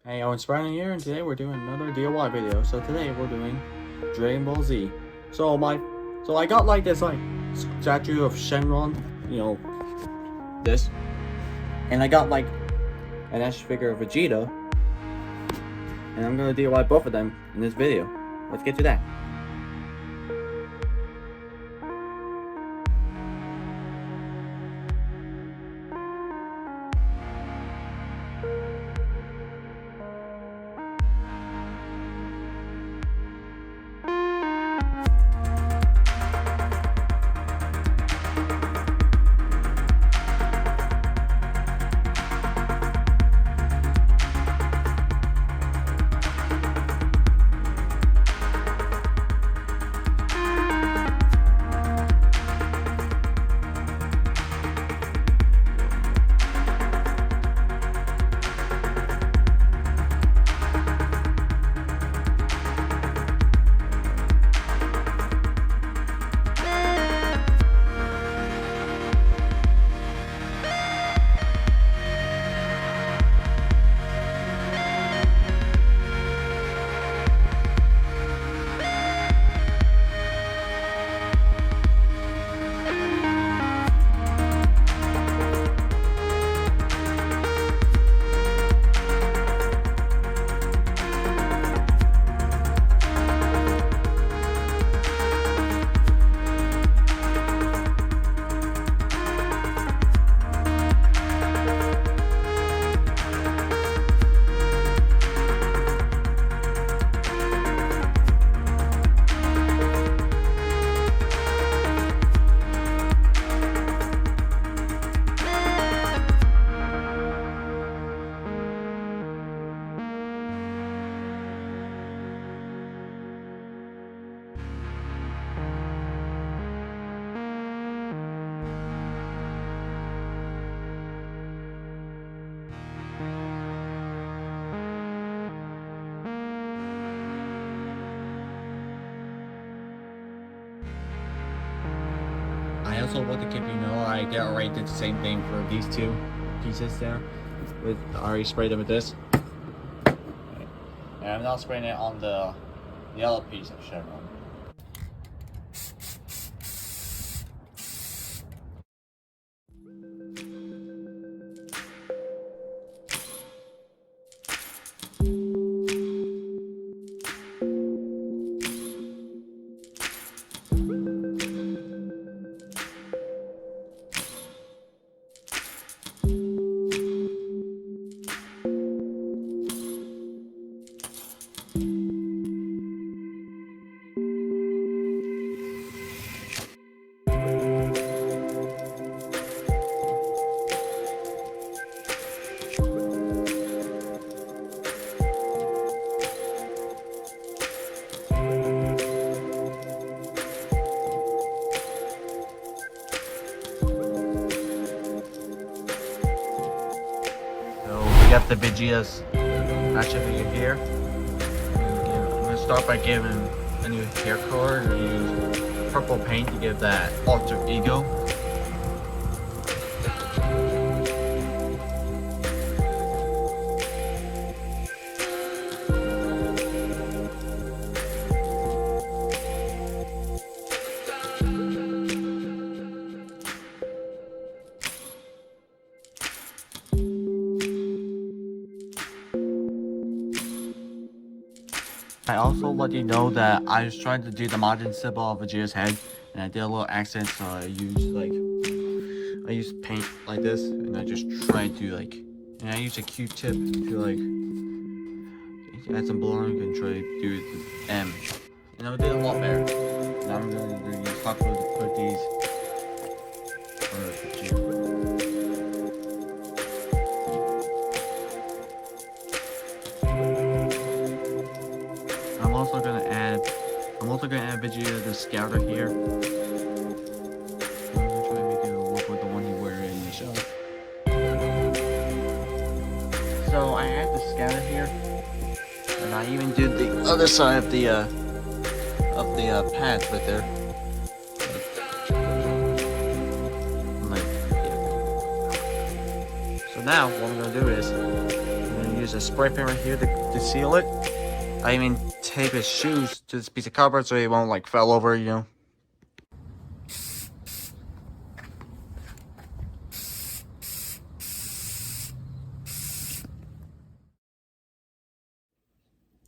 Hey, Owen Spider here, and today we're doing another DIY video. So today we're doing Dragon Ball Z. So I got like this statue of Shenron, this, and I got like an action figure of Vegeta, and I'm gonna DIY both of them in this video. Let's get to that. I also want to keep I already did the same thing for these two pieces there. I already sprayed them with this. And I'm now spraying it on the yellow piece of Chevron. Got the Vegeta's action figure here. I'm gonna start by giving a new hair color and use purple paint to give that alter ego. I also let you know that I was trying to do the Majin symbol of Vegeta's head, and I did a little accent, so I used paint like this, and I just tried to and I used a Q-tip to add some blurring and try to do the M, and I did a lot better. Now I'm going to use hot glue to put these on the Vegeta. I'm also gonna add Vegeta the Scouter here. I'm gonna try to make it work with the one you wear in the show. So I add the Scouter here, and I even did the other side of the pads right there. So now what I'm gonna do is I'm gonna use a spray paint right here to seal it. I even tape his shoes to this piece of cardboard so he won't like fall over, you know.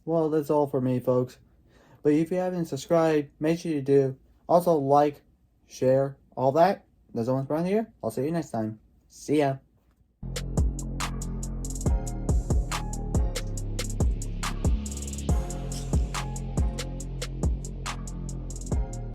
Well, that's all for me, folks. But if you haven't subscribed, make sure you do. Also, like, share, all that. There's almost around here. I'll see you next time. See ya.